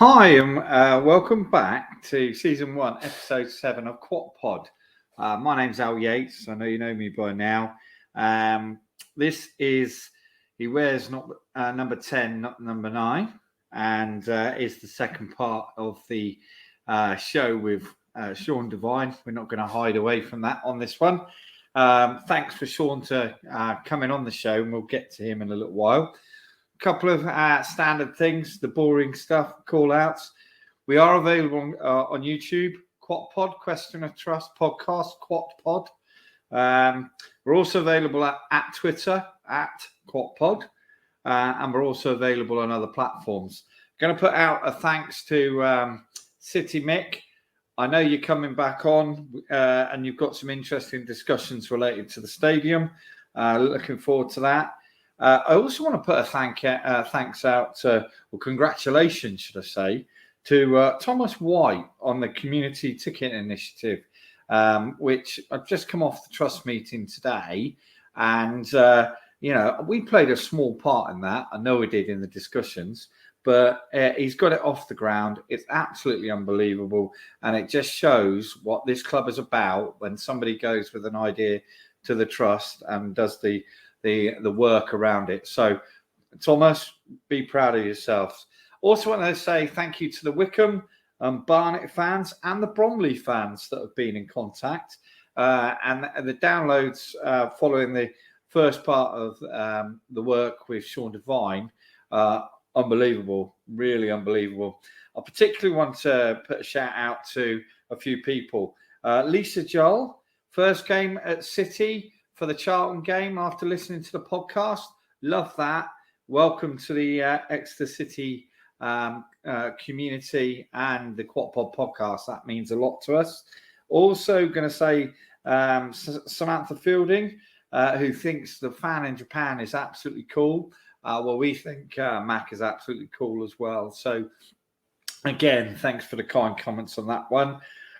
Hi, and welcome back to Season 1, Episode 7 of Quat Pod. My name's Al Yates. I know you know me by now. This is, he wears not number 10, not number 9, and is the second part of the show with Sean Devine. We're not going to hide away from that on this one. Thanks for Sean to coming on the show, and we'll get to him in a little while. Couple of standard things, the boring stuff, call outs. We are available on YouTube, Quat Pod, Question of Trust podcast, Quat Pod. We're also available at Twitter, at Quat Pod, and we're also available on other platforms. Going to put out a thanks to City Mick. I know you're coming back on and you've got some interesting discussions related to the stadium. Looking forward to that. I also want to put a thanks out to, or congratulations, should I say, to Thomas White on the Community Ticket Initiative, which I've just come off the trust meeting today. And, we played a small part in that. I know we did in the discussions, but he's got it off the ground. It's absolutely unbelievable. And it just shows what this club is about when somebody goes with an idea to the trust and does the work around it. So, Thomas, be proud of yourselves. Also want to say thank you to the Wickham Barnet fans and the Bromley fans that have been in contact. And the downloads following the first part of the work with Sean Devine, unbelievable, really unbelievable. I particularly want to put a shout out to a few people. Lisa Joel, first game at City for the Charlton game after listening to the podcast. Love that. Welcome to the Exeter City community and the Quat Pod podcast. That means a lot to us. Also going to say Samantha Fielding, who thinks the fan in Japan is absolutely cool. Well, we think Mac is absolutely cool as well. So again, thanks for the kind comments on that one.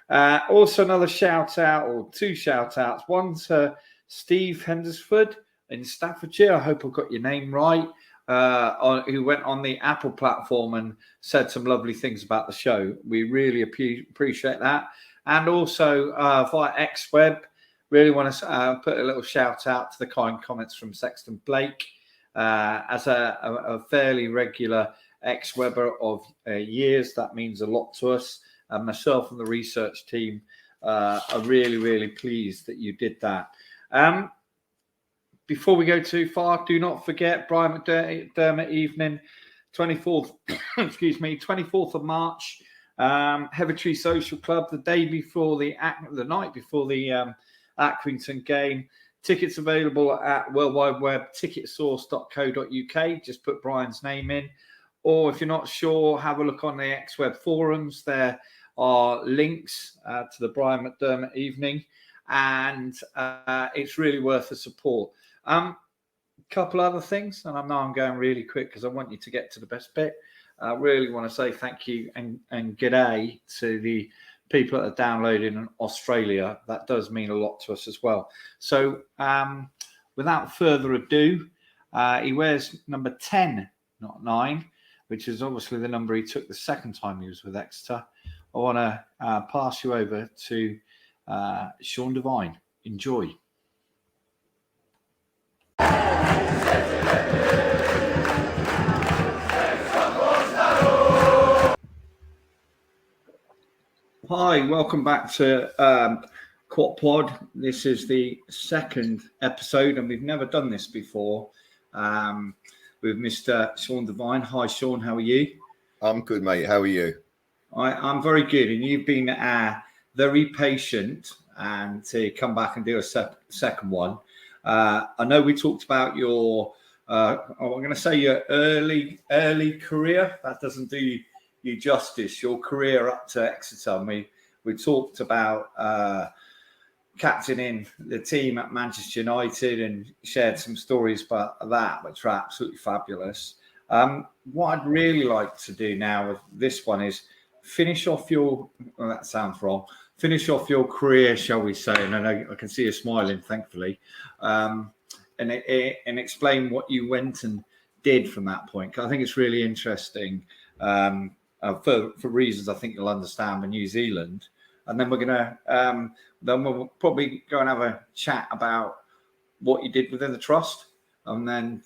Also another shout out, or two shout outs. One to Steve Hendersford in Staffordshire. I hope I got your name right. Who went on the Apple platform and said some lovely things about the show. We really appreciate that. And also via XWeb, really want to put a little shout out to the kind comments from Sexton Blake. As a fairly regular XWebber of years, that means a lot to us. Myself and the research team are really, really pleased that you did that. Before we go too far, do not forget Brian McDermott evening, 24th, 24th of March, Heathertree Social Club, the night before the Accrington game. Tickets available at World Wide Web, ticketsource.co.uk. Just put Brian's name in. Or if you're not sure, have a look on the XWeb forums. There are links to the Brian McDermott evening. And it's really worth the support. Couple other things, and I know I'm going really quick because I want you to get to the best bit. I really want to say thank you and g'day to the people that are downloading in Australia. That does mean a lot to us as well. So without further ado, he wears number 10, not 9, which is obviously the number he took the second time he was with Exeter. I want to pass you over to Sean Devine. Enjoy. Hi, welcome back to Quat Pod. This is the second episode, and we've never done this before with Mr. Sean Devine. Hi, Sean. How are you? I'm good, mate. How are you? I'm very good, and you've been very patient and to come back and do a second one. I know we talked about your, I'm going to say your early career. That doesn't do you justice. Your career up to Exeter. We talked about captaining the team at Manchester United and shared some stories about that, which are absolutely fabulous. What I'd really like to do now with this one is finish off your. Well, that sounds wrong. Finish off your career, shall we say? And I know I can see you smiling, thankfully, and explain what you went and did from that point. I think it's really interesting for reasons I think you'll understand, with New Zealand. And then we're going to, then we'll probably go and have a chat about what you did within the trust, and then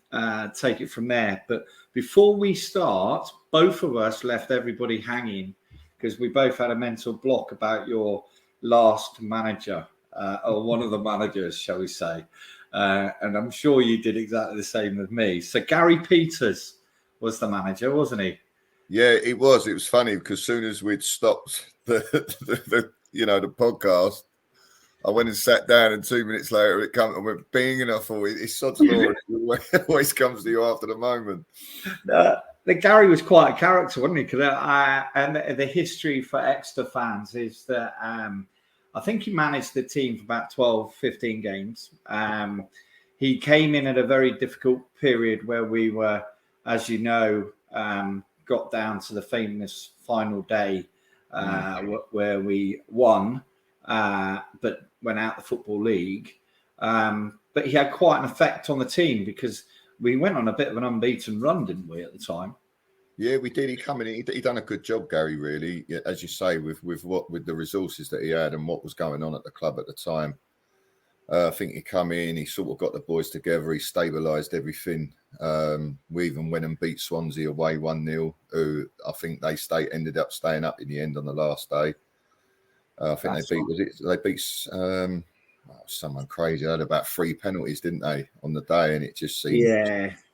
take it from there. But before we start, both of us left everybody hanging because we both had a mental block about your last manager, or one of the managers, shall we say. And I'm sure you did exactly the same with me. So Gary Peters was the manager, wasn't he? Yeah, it was. It was funny because as soon as we'd stopped the podcast, I went and sat down, and 2 minutes later it came and went bing, and I thought, it's sod's law. It always comes to you after the moment. The Gary was quite a character, wasn't he? And the history for Exeter fans is that I think he managed the team for about 12, 15 games. He came in at a very difficult period where we were, as you know, got down to the famous final day where we won, but went out the Football League. But he had quite an effect on the team because we went on a bit of an unbeaten run, didn't we, at the time? Yeah, we did. He come in. He done a good job, Gary. Really, as you say, with the resources that he had and what was going on at the club at the time. I think he come in. He sort of got the boys together. He stabilised everything. We even went and beat Swansea away 1-0. Who I think ended up staying up in the end on the last day. I think they beat someone crazy. They had about 3 penalties, didn't they, on the day? And it just seemed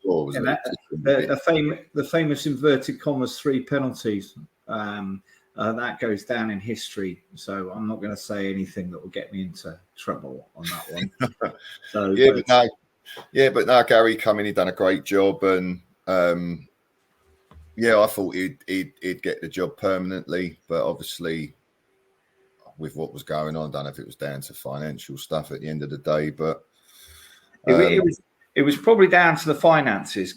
the famous inverted commas 3 penalties. That goes down in history. So I'm not going to say anything that will get me into trouble on that one. But no, Gary come in. He done a great job, and I thought he'd get the job permanently, but obviously, with what was going on, I don't know if it was down to financial stuff at the end of the day, but it was probably down to the finances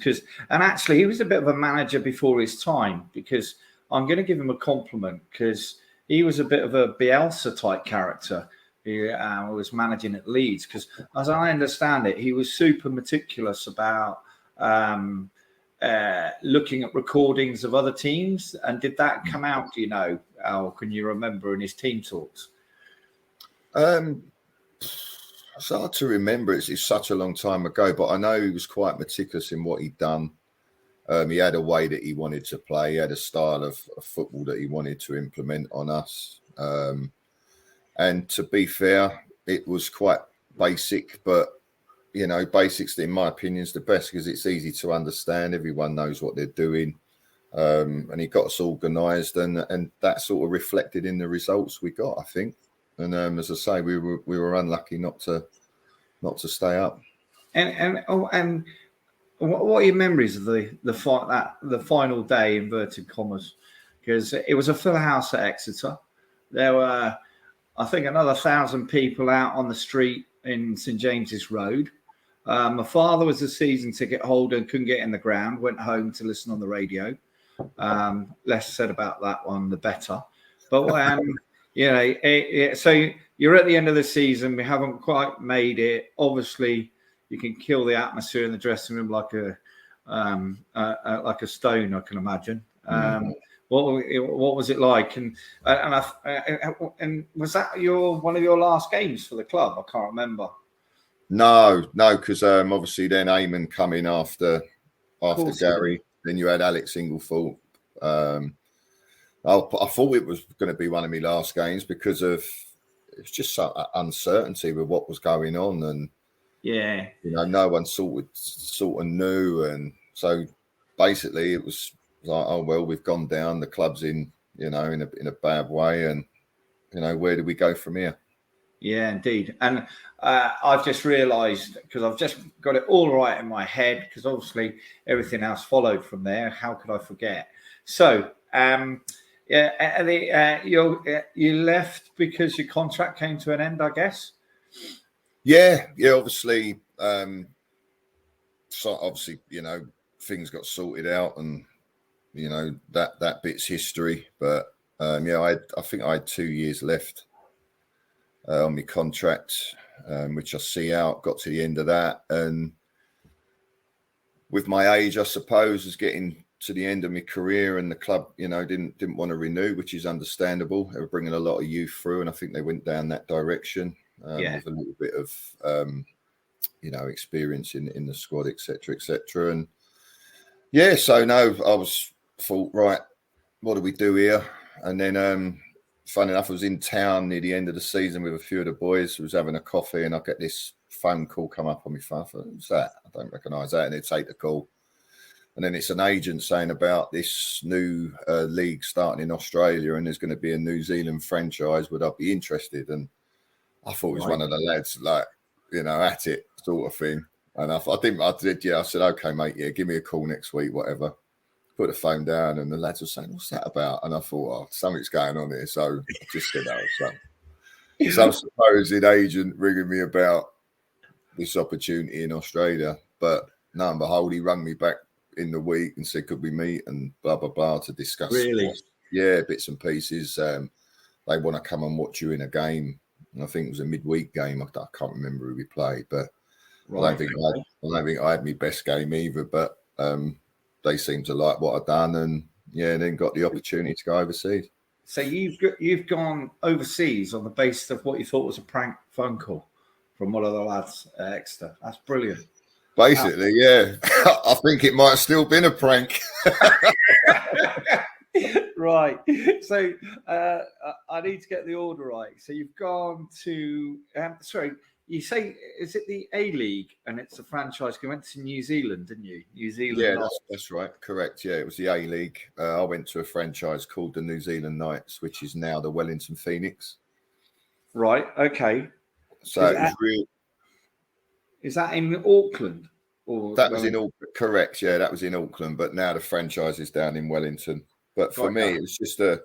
and actually he was a bit of a manager before his time, because I'm going to give him a compliment because he was a bit of a Bielsa type character. He was managing at Leeds because, as I understand it, he was super meticulous about looking at recordings of other teams. And did that come out, do you know, Al, can you remember, in his team talks? It's hard to remember. It's such a long time ago, but I know he was quite meticulous in what he'd done. He had a way that he wanted to play. He had a style of football that he wanted to implement on us. And to be fair, it was quite basic, but, basics, in my opinion, is the best because it's easy to understand. Everyone knows what they're doing. And he got us organised, and that sort of reflected in the results we got, I think. And as I say, we were unlucky not to stay up. And what are your memories of the final day, inverted commas? Because it was a full house at Exeter. There were, I think, another 1,000 people out on the street in St James's Road. My father was a season ticket holder and couldn't get in the ground. Went home to listen on the radio. Less said about that one, the better. But so you're at the end of the season. We haven't quite made it. Obviously, you can kill the atmosphere in the dressing room like a stone, I can imagine. What was it like? And was that one of your last games for the club? I can't remember. No, because obviously then Eamon come in after Gary. Then you had Alex Inglethorpe. I thought it was going to be one of my last games because of it's just some uncertainty with what was going on, and no one sort of knew, and so basically it was like, oh well, we've gone down. The club's in a bad way, and where do we go from here? Yeah, indeed. And I've just realised, because I've just got it all right in my head, because obviously everything else followed from there. How could I forget? So, you left because your contract came to an end, I guess? Yeah, obviously. So obviously, things got sorted out, and that bit's history. But I think I had 2 years left on my contract, which I see out. Got to the end of that, and with my age, I suppose, was getting to the end of my career, and the club, didn't want to renew, which is understandable. They were bringing a lot of youth through, and I think they went down that direction with a little bit of, experience in the squad, etc., etc. And so no, I thought, right, what do we do here? And then, funny enough, I was in town near the end of the season with a few of the boys. I was having a coffee, and I get this phone call come up on my phone. I thought, who's that? I don't recognise that. And they take the call. And then it's an agent saying about this new league starting in Australia, and there's going to be a New Zealand franchise. Would I be interested? And I thought it was one of the lads, like, at it sort of thing. And I did. I said, okay, mate, give me a call next week, whatever. Put the phone down, and the lads were saying, what's that about? And I thought, something's going on here. So I just said, some supposed agent ringing me about this opportunity in Australia. But lo and behold, he rang me back in the week and said, could we meet and blah blah blah to discuss bits and pieces. They want to come and watch you in a game, and I think it was a midweek game. I can't remember who we played, but I don't think I had my best game either, but they seemed to like what I'd done, and then got the opportunity to go overseas. So you've gone overseas on the basis of what you thought was a prank phone call from one of the lads at Exeter. That's brilliant. Basically, yeah. I think it might have still been a prank. Right. So I need to get the order right. So you've gone to, you say, is it the A-League? And it's a franchise. You went to New Zealand, didn't you? New Zealand. Yeah, that's right. Correct. Yeah, it was the A-League. I went to a franchise called the New Zealand Knights, which is now the Wellington Phoenix. Right. Okay. So it was real. Is that in Auckland? Or that was in Auckland. Correct. Yeah, that was in Auckland. But now the franchise is down in Wellington. But for me, it was just a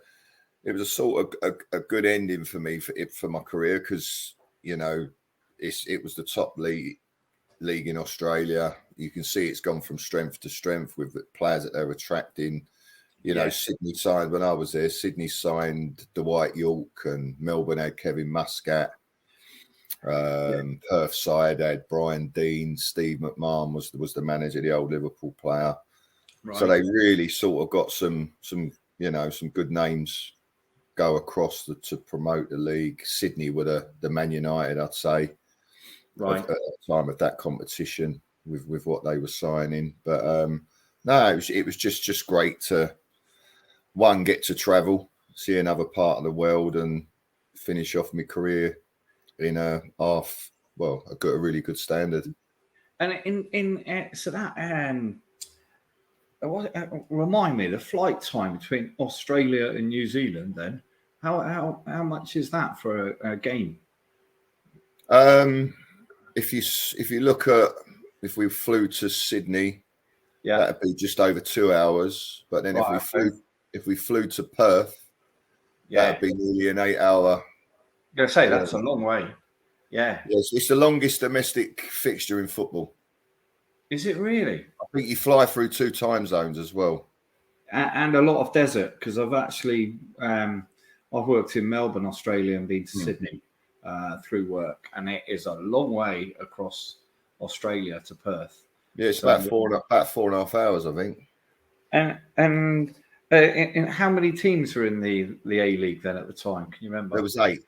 sort of a good ending for me for my career, because it was the top league in Australia. You can see it's gone from strength to strength with the players that they're attracting. Sydney signed, when I was there, Sydney signed Dwight York, and Melbourne had Kevin Muscat. Perth side had Brian Dean. Steve McMahon was the manager, the old Liverpool player. Right. So they really sort of got some good names go across to promote the league. Sydney were the Man United, I'd say, right, at the time of that competition with what they were signing. But it was just great to get to travel, see another part of the world, and finish off my career in a really good standard. And so that remind me, the flight time between Australia and New Zealand, then how much is that for a game? If you look at, if we flew to Sydney, that'd be just over 2 hours. But then if we flew to Perth, that'd be nearly an 8 hour. I'm gonna say that's a long way. Yeah. Yes, it's the longest domestic fixture in football. Is it really? I think you fly through 2 time zones as well, and a lot of desert, because I've actually I've worked in Melbourne, Australia, and been to Sydney through work, and it is a long way across Australia to Perth. Yeah, it's about 4.5 hours, I think. And how many teams were in the A-League then at the time? Can you remember? There was eight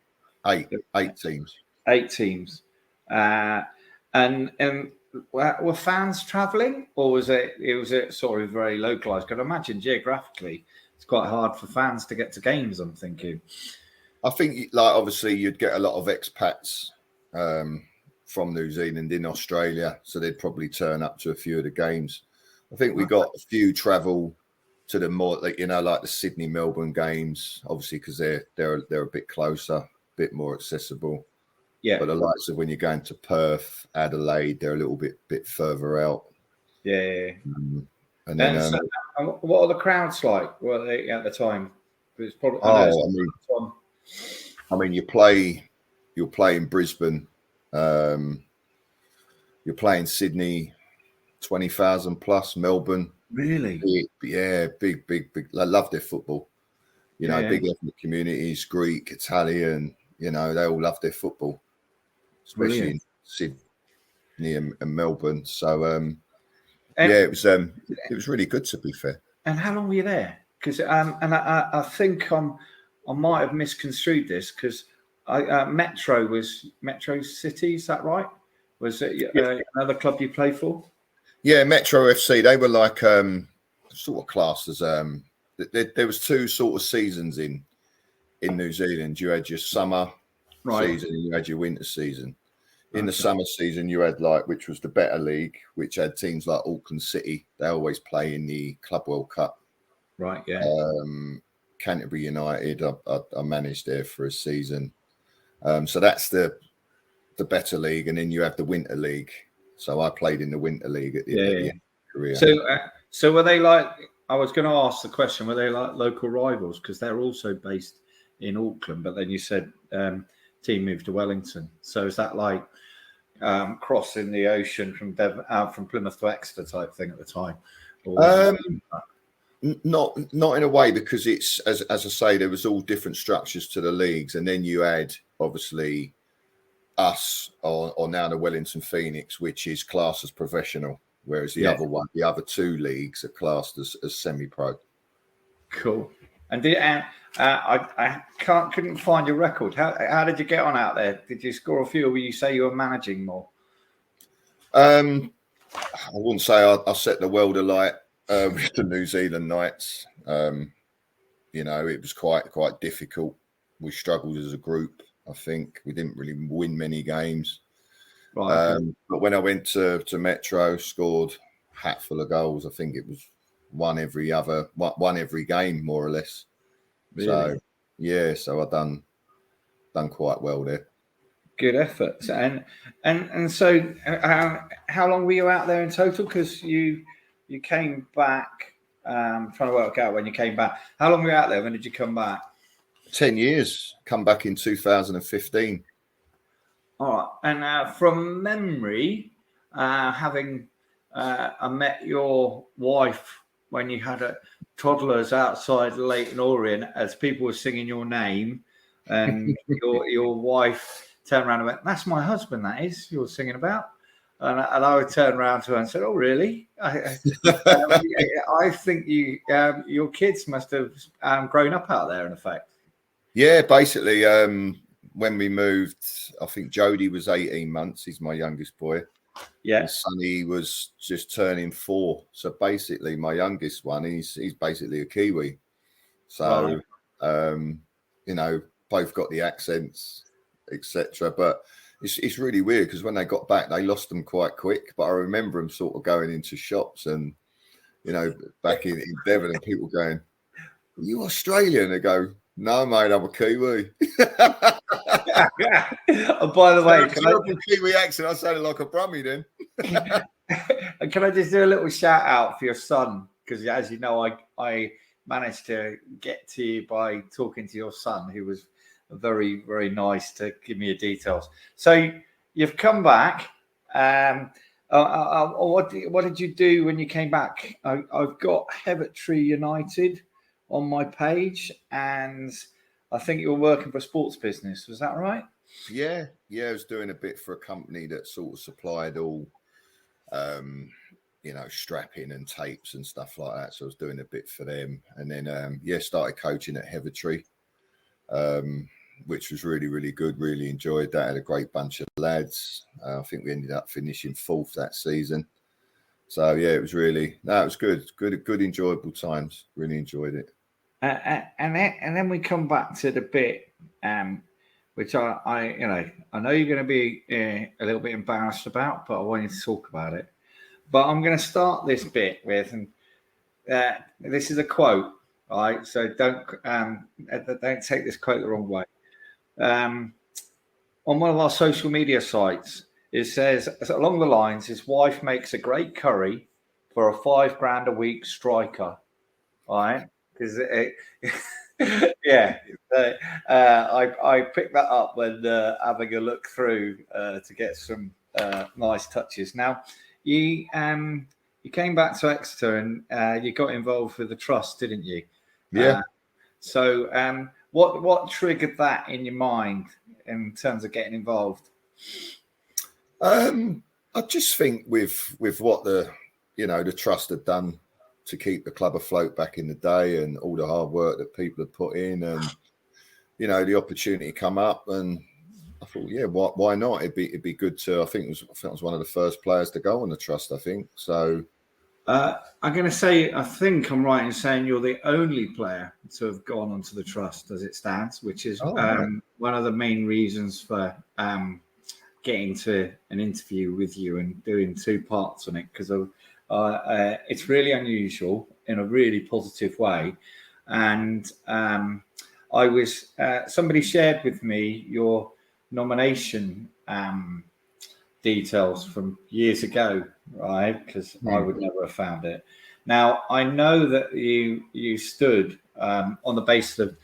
teams. 8 teams, and were fans travelling, or was it sort of very localised? Because I imagine geographically it's quite hard for fans to get to games, I'm thinking. I think, like, obviously you'd get a lot of expats from New Zealand in Australia, so they'd probably turn up to a few of the games. I think we got a few travel to the more, like the Sydney Melbourne games, obviously, because they're a bit closer, a bit more accessible. Yeah, but the likes of when you're going to Perth, Adelaide, they're a little bit further out. Yeah. And then, so, what are the crowds like? What are they at the time? It's probably. I mean, you'll play in Brisbane. You're playing Sydney, 20,000 plus. Melbourne, really? Big. I love their football. Big ethnic communities, Greek, Italian. They all love their football, especially in Sydney and Melbourne. So, it was really good, to be fair. And how long were you there? Because and I think I might have misconstrued this because Metro was Metro City. Is that right? Was it another club you played for? Yeah, Metro FC. They were like sort of classed as there was two sort of seasons in New Zealand. You had your summer season and you had your winter season. In the summer season, you had which was the better league, which had teams like Auckland City. They always play in the Club World Cup. Right, yeah. Canterbury United, I managed there for a season. So that's the better league, and then you have the winter league. So I played in the winter league at the end of career. So were they like? I was going to ask the question: were they like local rivals? Because they're also based in Auckland, but then you said team moved to Wellington. So is that like crossing the ocean from from Plymouth to Exeter type thing at the time? Not in a way, because it's as I say, there was all different structures to the leagues, and then you had obviously us or now the Wellington Phoenix, which is classed as professional, whereas the other two leagues are classed as semi-pro. Cool. And I couldn't find your record. How did you get on out there? Did you score a few, or will you say you were managing more? I wouldn't say I set the world alight with the New Zealand Knights. It was quite difficult. We struggled as a group. I think we didn't really win many games. Right. But when I went to Metro, scored a hatful of goals. I think it was one every game, more or less. Really? So I done quite well there. Good effort. And so how long were you out there in total? Because you came back. Trying to work out when you came back. How long were you out there? When did you come back? 10 years. Come back in 2015. All right. And from memory, having I met your wife when you had toddlers outside Leighton Orient as people were singing your name, and your wife turned around and went, "That's my husband, that is, you're singing about." And I would turn around to her and said, "Oh, really?" I think your kids must have grown up out there, in effect. Yeah, basically, when we moved, I think Jody was 18 months. He's my youngest boy. Yeah. And Sonny was just turning 4. So basically, my youngest one, he's basically a Kiwi. So, both got the accents, etc. But it's really weird because when they got back, they lost them quite quick. But I remember them sort of going into shops and, back in Devon, and people going, "Are you Australian?" They go, "No, mate, I'm a Kiwi." Oh, by the way, can I Kiwi accent? I sounded like a Brummie then. Can I just do a little shout out for your son? Because as you know, I managed to get to you by talking to your son, who was very, very nice to give me your details. So you've come back. What did you do when you came back? I've got Hertfordshire United on my page, and I think you were working for a sports business. Was that right? Yeah. I was doing a bit for a company that sort of supplied all, strapping and tapes and stuff like that. So I was doing a bit for them, and then started coaching at Hertfordshire, which was really, really good. Really enjoyed that. Had a great bunch of lads. I think we ended up finishing 4th that season. So yeah, it was it was good, enjoyable times. Really enjoyed it. And then we come back to the bit, which I know you're going to be a little bit embarrassed about, but I want you to talk about it. But I'm going to start this bit with, and this is a quote, right? So don't take this quote the wrong way. On one of our social media sites, it says along the lines, "His wife makes a great curry for a $5,000 a week striker." All right, because I picked that up when having a look through to get some nice touches. Now, you came back to Exeter and you got involved with the trust, didn't you? Yeah. So what triggered that in your mind in terms of getting involved? I just think with what the trust had done to keep the club afloat back in the day, and all the hard work that people had put in, and the opportunity come up, and I thought, yeah, why not? It'd be good to. I think I was one of the first players to go on the trust. I think so. I'm going to say, I think I'm right in saying you're the only player to have gone onto the trust as it stands, which is one of the main reasons for getting to an interview with you and doing 2 parts on it, because it's really unusual in a really positive way. And I was somebody shared with me your nomination details from years ago, right? Because I would never have found it. Now I know that you stood on the basis of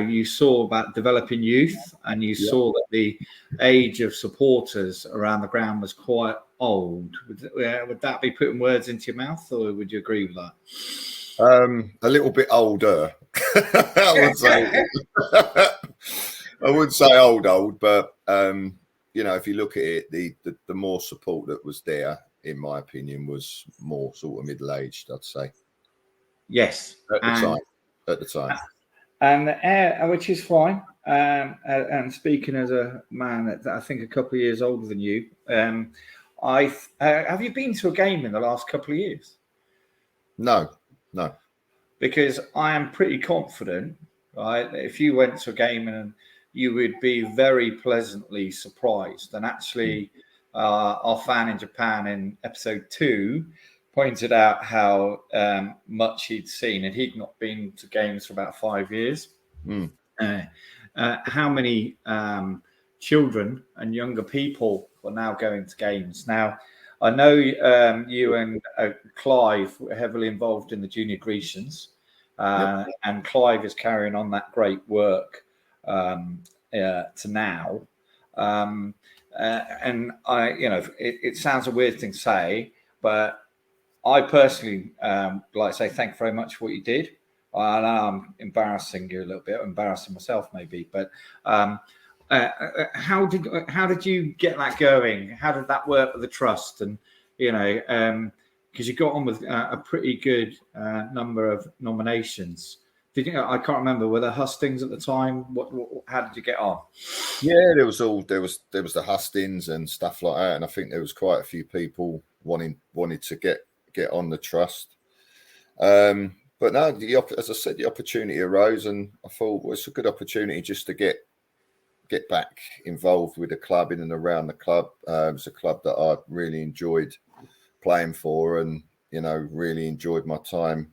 you saw about developing youth, and you saw that the age of supporters around the ground was quite old. Would that be putting words into your mouth, or would you agree with that? A little bit older. I would say. I would say old, but if you look at it, the more support that was there, in my opinion, was more sort of middle-aged, I'd say. Yes, at the time, and which is fine. And speaking as a man that I think a couple of years older than you, have you been to a game in the last couple of years? No. Because I am pretty confident, right, that if you went to a game and you would be very pleasantly surprised. And actually, our fan in Japan in episode 2 pointed out how much he'd seen, and he'd not been to games for about 5 years. How many children and younger people are now going to games. Now, I know you and Clive were heavily involved in the Junior Grecians, and Clive is carrying on that great work to now. And it sounds a weird thing to say, but I personally like to say thank you very much for what you did. I know I'm embarrassing you a little bit, embarrassing myself maybe, but how did you get that going? How did that work with the trust? And because you got on with a pretty good number of nominations. I can't remember, were there hustings at the time? How did you get on? Yeah, there was the hustings and stuff like that, and I think there was quite a few people wanted to get on the trust. But no, as I said, the opportunity arose, and I thought, well, it's a good opportunity just to get back involved with the club, in and around the club. It's a club that I really enjoyed playing for, and really enjoyed my time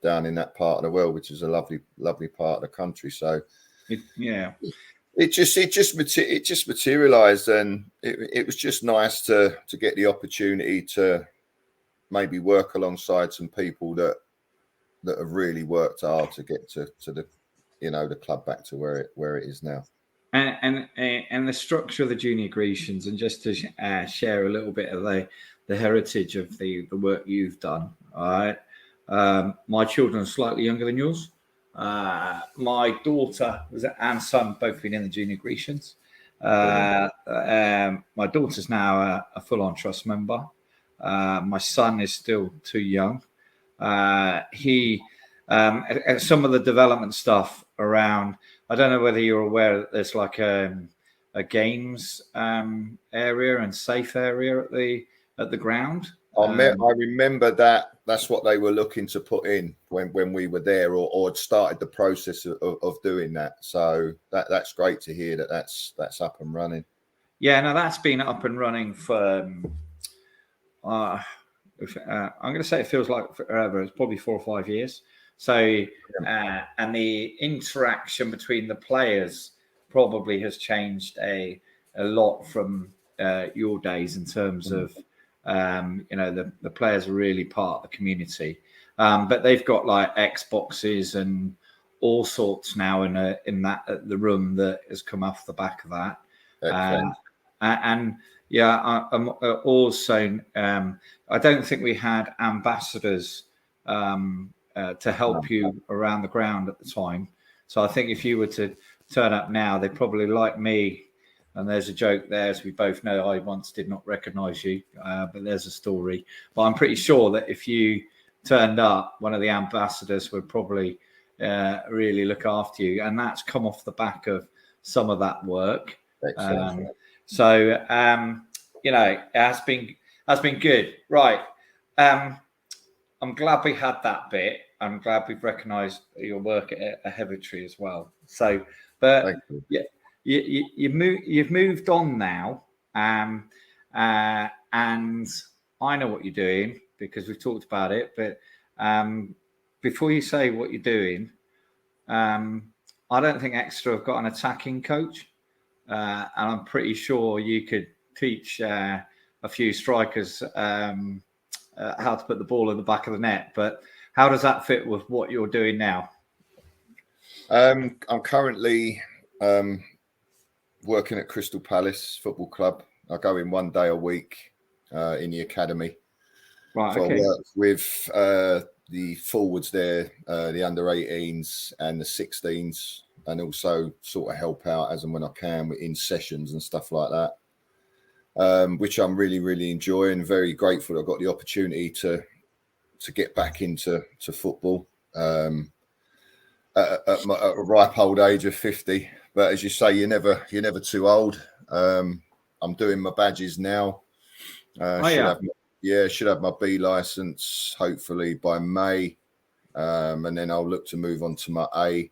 down in that part of the world, which is a lovely part of the country. So it just materialized, and it was just nice to get the opportunity to maybe work alongside some people that have really worked hard to get to the the club back to where it is now. And the structure of the Junior Grecians, and just to share a little bit of the heritage of the work you've done. All right, my children are slightly younger than yours. My daughter and son both been in the Junior Grecians. My daughter's now a full-on trust member. My son is still too young. He some of the development stuff around. I don't know whether you're aware that there's like a games area and safe area at the ground. I remember that. That's what they were looking to put in when we were there, or had started the process of doing that. So that's great to hear that's up and running. Yeah, no, that's been up and running for. I'm going to say it feels like forever. It's probably 4 or 5 years. So, and the interaction between the players probably has changed a lot from your days, in terms of, the players are really part of the community. But they've got like Xboxes and all sorts now in the room that has come off the back of that. I'm also, I don't think we had ambassadors to help you around the ground at the time. So I think if you were to turn up now, they'd probably like me. And there's a joke there, as we both know, I once did not recognise you, but there's a story. But I'm pretty sure that if you turned up, one of the ambassadors would probably really look after you, and that's come off the back of some of that work. Excellent. You know, it has been good. Right. I'm glad we had that bit. I'm glad we've recognised your work at Hereditary as well. So, but yeah, you've moved on now, and I know what you're doing because we've talked about it. But before you say what you're doing, I don't think Exeter have got an attacking coach, and I'm pretty sure you could teach a few strikers how to put the ball in the back of the net. But how does that fit with what you're doing now? I'm currently working at Crystal Palace Football Club. I go in 1 day a week in the academy. Right. So Okay. I work with the forwards there, the under-18s and the 16s, and also sort of help out as and when I can in sessions and stuff like that, which I'm really, really enjoying. Very grateful I got the opportunity to get back into football at a ripe old age of 50. But as you say, you're never too old. I'm doing my badges now. Should have my B license hopefully by May, and then I'll look to move on to my A,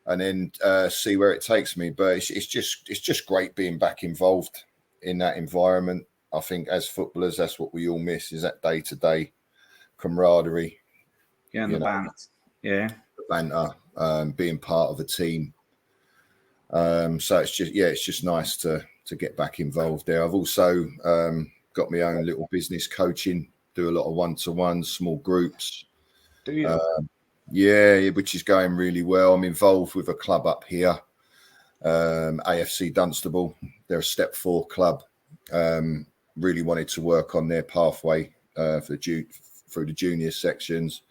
and then see where it takes me. But it's just great being back involved in that environment. I think as footballers, that's what we all miss, is that day-to-day camaraderie. Yeah, and the banter. Yeah, the banter, being part of a team. So it's just nice to get back involved there. I've also got my own little business coaching, do a lot of one-to-ones, small groups. Do you? Yeah, which is going really well. I'm involved with a club up here, AFC Dunstable. They're a Step 4 club. Really wanted to work on their pathway through the junior sections,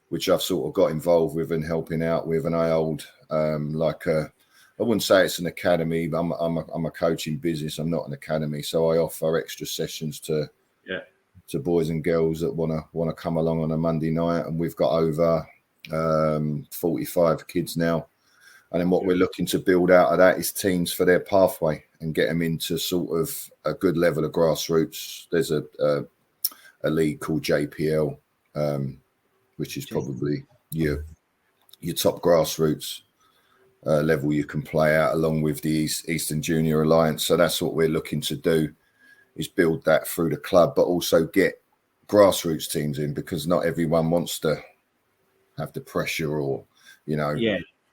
which I've sort of got involved with and helping out with. And I hold I wouldn't say it's an academy, but I'm a coaching business. I'm not an academy, so I offer extra sessions to boys and girls that want to come along on a Monday night, and we've got over 45 kids now. And then what we're looking to build out of that is teams for their pathway and get them into sort of a good level of grassroots. There's a league called JPL, which is probably your top grassroots level you can play out, along with the Eastern Junior Alliance. So that's what we're looking to do, is build that through the club, but also get grassroots teams in, because not everyone wants to have the pressure or,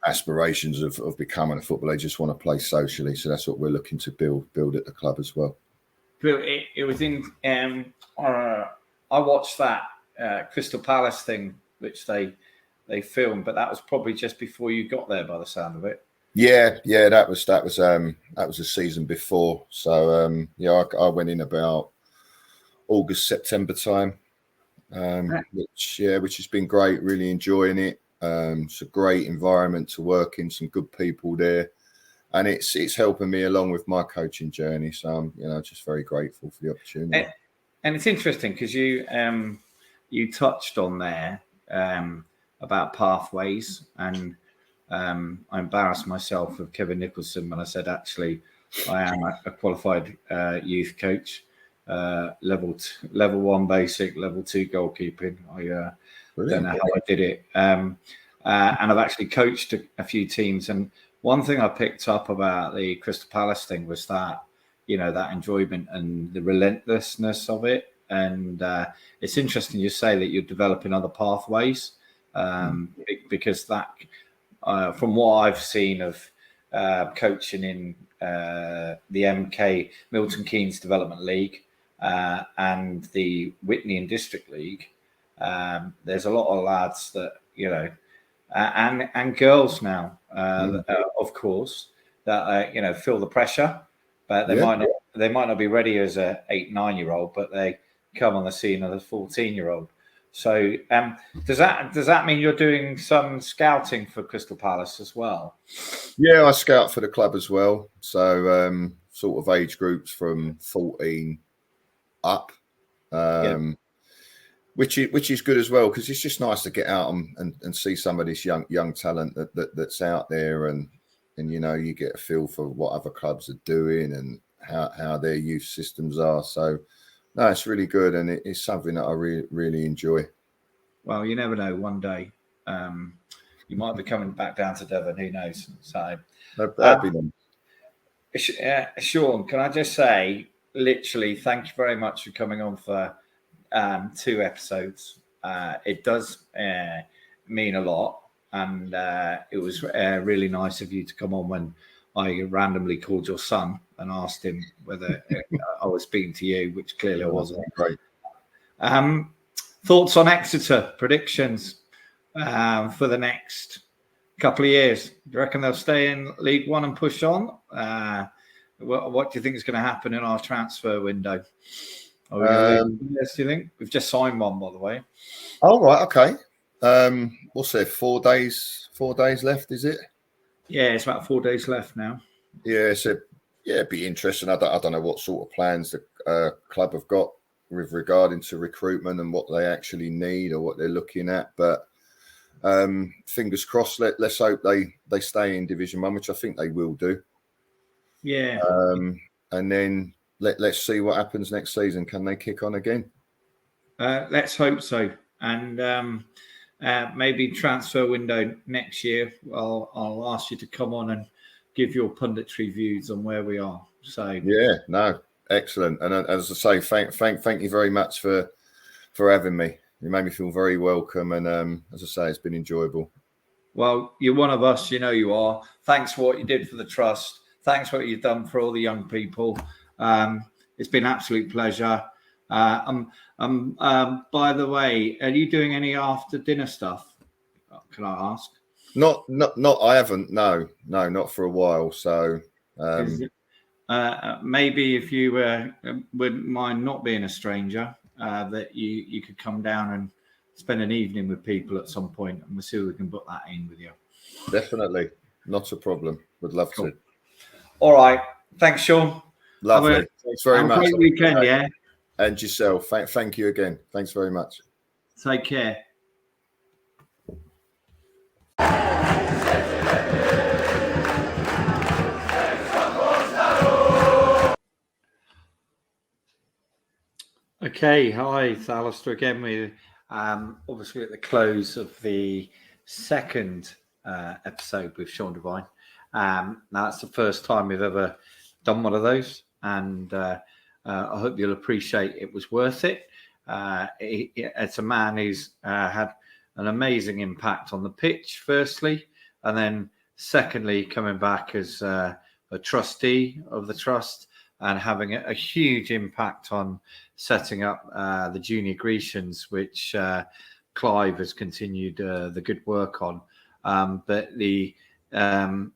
aspirations of becoming a footballer. They just want to play socially. So that's what we're looking to build at the club as well. It was in. I watched that Crystal Palace thing, which they filmed, but that was probably just before you got there, by the sound of it. Yeah, that was a season before. So I went in about August, September time, which has been great. Really enjoying it. It's a great environment to work in. Some good people there, and it's helping me along with my coaching journey. So I'm just very grateful for the opportunity. And it's interesting because you touched on there about pathways, and I embarrassed myself with Kevin Nicholson when I said actually I am a qualified youth coach, level 1 basic, level 2 goalkeeping. I don't know how I did it, and I've actually coached a few teams. And one thing I picked up about the Crystal Palace thing was that that enjoyment and the relentlessness of it. And it's interesting you say that you're developing other pathways, because that, from what I've seen of coaching in the MK Milton Keynes Development League and the Whitney and District League, there's a lot of lads that and girls now, of course, that feel the pressure, but they might not be ready as a 8-9-year-old, but they come on the scene as a 14-year-old. So does that mean you're doing some scouting for Crystal Palace as well? Yeah, I scout for the club as well. So sort of age groups from 14 up. which is good as well, because it's just nice to get out and see some of this young talent that's out there, and you get a feel for what other clubs are doing and how their youth systems are. So no, it's really good, and it's something that I really enjoy. Well, you never know. One day, you might be coming back down to Devon. Who knows? So, That'd be nice. Sean, can I just say, literally, thank you very much for coming on for 2 episodes. It does mean a lot, and it was really nice of you to come on when I randomly called your son and asked him whether I was speaking to you, which clearly I wasn't. Great. Thoughts on Exeter, predictions for the next couple of years? Do you reckon they'll stay in League One and push on? What do you think is going to happen in our transfer window? Do you think? We've just signed one, by the way. Oh, right. Okay. What's there? 4 days left, is it? Yeah, it's about 4 days left now. Yeah, so it'd be interesting. I don't know what sort of plans the club have got with regarding to recruitment and what they actually need or what they're looking at. But fingers crossed. Let's hope they stay in Division 1, which I think they will do. Yeah. And then let's see what happens next season. Can they kick on again? Let's hope so. And maybe transfer window next year. I'll ask you to come on and give your punditry views on where we are. So yeah, no, excellent. And as I say, thank you very much for having me. You made me feel very welcome, and as I say, it's been enjoyable. Well, you're one of us, you know you are. Thanks for what you did for the trust. Thanks for what you've done for all the young people. It's been an absolute pleasure. By the way, are you doing any after dinner stuff? Can I ask? Not. I haven't. No, not for a while. So maybe if you wouldn't mind not being a stranger, that you could come down and spend an evening with people at some point, and we'll see if we can put that in with you. Definitely, not a problem. Would love to. All right. Thanks, Sean. Lovely. Thanks very much. Have a great weekend, yeah. And yourself. Thank you again. Thanks very much. Take care. Okay, hi, it's Alistair again. We're obviously at the close of the second episode with Sean Devine. Now, that's the first time we've ever done one of those, and I hope you'll appreciate it was worth it. It's a man who's had an amazing impact on the pitch, firstly, and then secondly, coming back as a trustee of the trust and having a huge impact on setting up the Junior Grecians, which Clive has continued the good work on. But the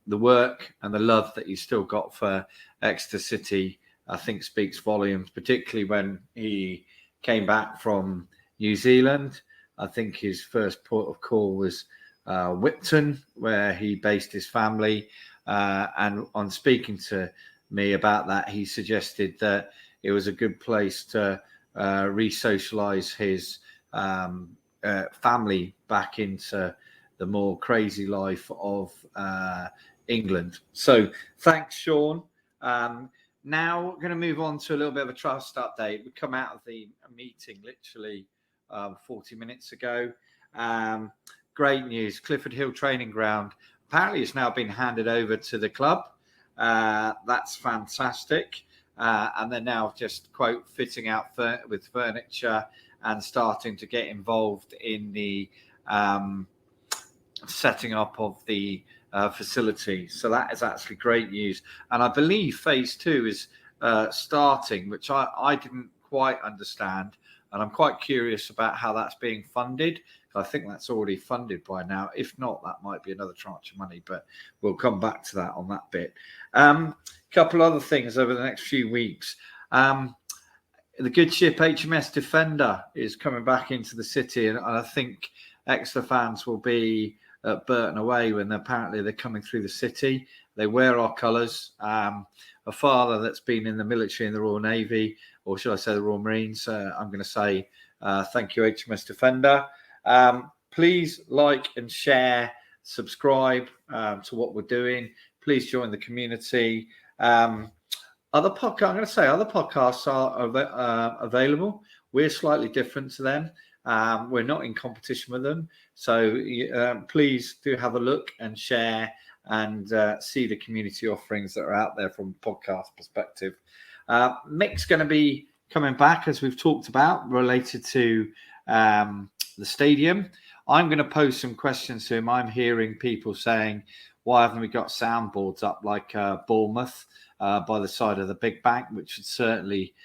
work and the love that he's still got for Exeter City, I think, speaks volumes, particularly when he came back from New Zealand. I think his first port of call was Whipton, where he based his family. And on speaking to me about that, he suggested that it was a good place to re-socialize his family back into the more crazy life of England. So thanks, Sean. Now we're going to move on to a little bit of a trust update. We come out of the meeting literally 40 minutes ago. Great news. Clifford Hill Training Ground apparently it's now been handed over to the club. That's fantastic. And they're now just, quote, fitting out with furniture and starting to get involved in the setting up of the facility. So that is actually great news. And I believe phase 2 is starting, which I didn't quite understand. And I'm quite curious about how that's being funded. I think that's already funded by now. If not, that might be another tranche of money, but we'll come back to that on that bit. Couple other things over the next few weeks. The good ship HMS Defender is coming back into the city, and I think Exeter fans will be at Burton Away when apparently they're coming through the city. They wear our colours. A father that's been in the military in the Royal Navy, or should I say the Royal Marines, I'm going to say Thank you, HMS Defender. Please like and share, subscribe to what we're doing. Please join the community. Other podcasts are available. We're slightly different to them. We're not in competition with them. So please do have a look and share and see the community offerings that are out there from a podcast perspective. Mick's going to be coming back, as we've talked about, related to the stadium. I'm going to pose some questions to him. I'm hearing people saying, why haven't we got soundboards up like Bournemouth by the side of the Big Bank, which would certainly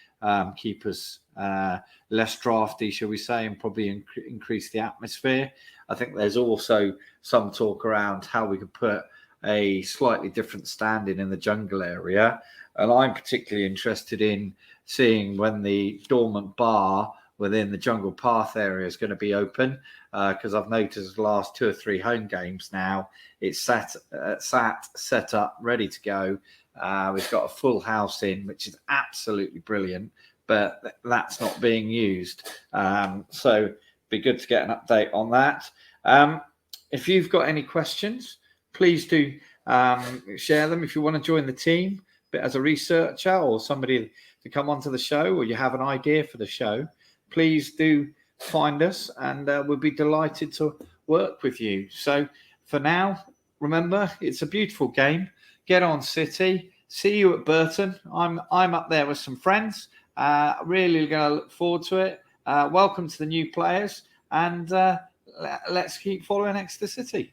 keep us less drafty, shall we say, and probably increase the atmosphere. I think there's also some talk around how we could put a slightly different standing in the jungle area. And I'm particularly interested in seeing when the dormant bar within the Jungle Path area is going to be open, because I've noticed the last 2 or 3 home games now, it's set up, ready to go. We've got a full house in, which is absolutely brilliant, but that's not being used. So it'd be good to get an update on that. If you've got any questions, please do share them. If you want to join the team, but as a researcher or somebody to come onto the show, or you have an idea for the show, please do find us, and we'll be delighted to work with you. So for now, remember, it's a beautiful game. Get on City. See you at Burton. I'm up there with some friends. Really going to look forward to it. Welcome to the new players, and let's keep following Exeter City.